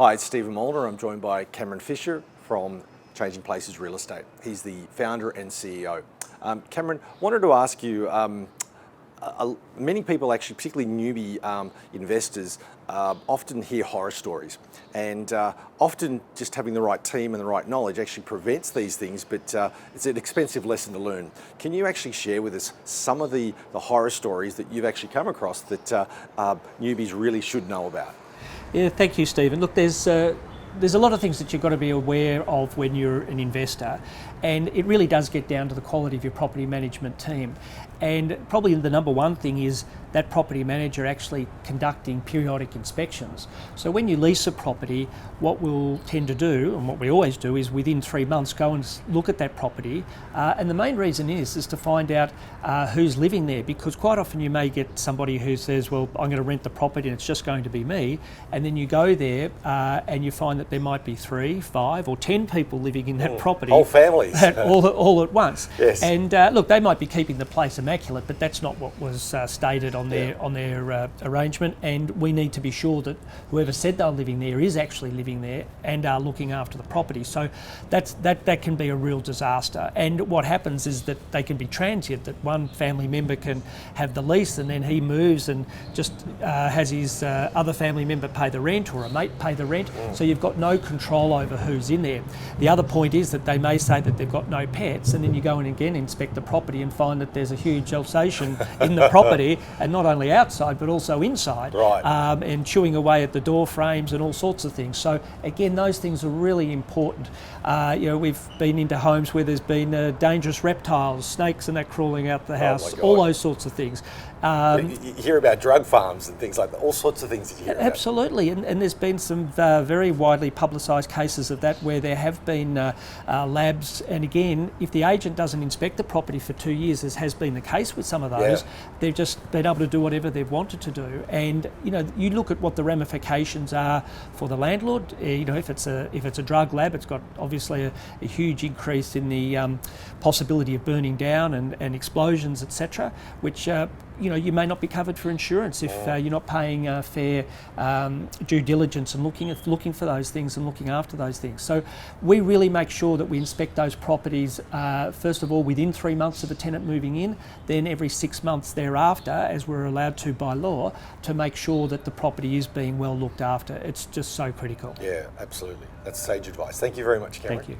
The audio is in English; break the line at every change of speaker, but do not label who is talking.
Hi, it's Stephen Mulder. I'm joined by Cameron Fisher from Changing Places Real Estate. He's the founder and CEO. Cameron, wanted to ask you, many people actually, particularly newbie investors, often hear horror stories, and often just having the right team and the right knowledge actually prevents these things, but it's an expensive lesson to learn. Can you actually share with us some of the horror stories that you've actually come across that newbies really should know about?
Yeah, thank you, Stephen. Look, there's a lot of things that you've got to be aware of when you're an investor, and it really does get down to the quality of your property management team. And probably the number one thing is that property manager actually conducting periodic inspections. So when you lease a property, what we'll tend to do, and what we always do, is within 3 months go and look at that property. And the main reason is to find out who's living there, because quite often you may get somebody who says, well, I'm going to rent the property and it's just going to be me. And then you go there and you find that there might be 3, 5 or 10 people living in that property.
Whole families.
all at once.
Yes.
And look, they might be keeping the place immaculate, but that's not what was stated on their arrangement. And we need to be sure that whoever said they're living there is actually living there and are looking after the property. So that can be a real disaster. And what happens is that they can be transient, that one family member can have the lease and then he moves and just has his other family member pay the rent, or a mate pay the rent. So you've got no control over who's in there. The other point is that they may say that they've got no pets, and then you go in again, inspect the property and find that there's a huge Alsatian in the property, and not only outside but also inside,
right.
And chewing away at the door frames and all sorts of things. So again, those things are really important. We've been into homes where there's been dangerous reptiles, snakes and that crawling out the house, all those sorts of things.
You hear about drug farms and things like that, all sorts of things that you hear about.
Absolutely, and there's been some very widely publicised cases of that where there have been labs, and again, if the agent doesn't inspect the property for 2 years, as has been the case with some of those, they've just been able to do whatever they've wanted to do. And you look at what the ramifications are for the landlord. If it's a drug lab, it's got obviously a huge increase in the possibility of burning down and explosions, etc., which you may not be covered for insurance if you're not paying fair due diligence and looking for those things and looking after those things. So we really make sure that we inspect those properties first of all within 3 months of a tenant moving in, then every 6 months thereafter, as we're allowed to by law, to make sure that the property is being well looked after. It's just so critical.
Yeah, absolutely. That's sage advice. Thank you very much, Cameron.
Thank you.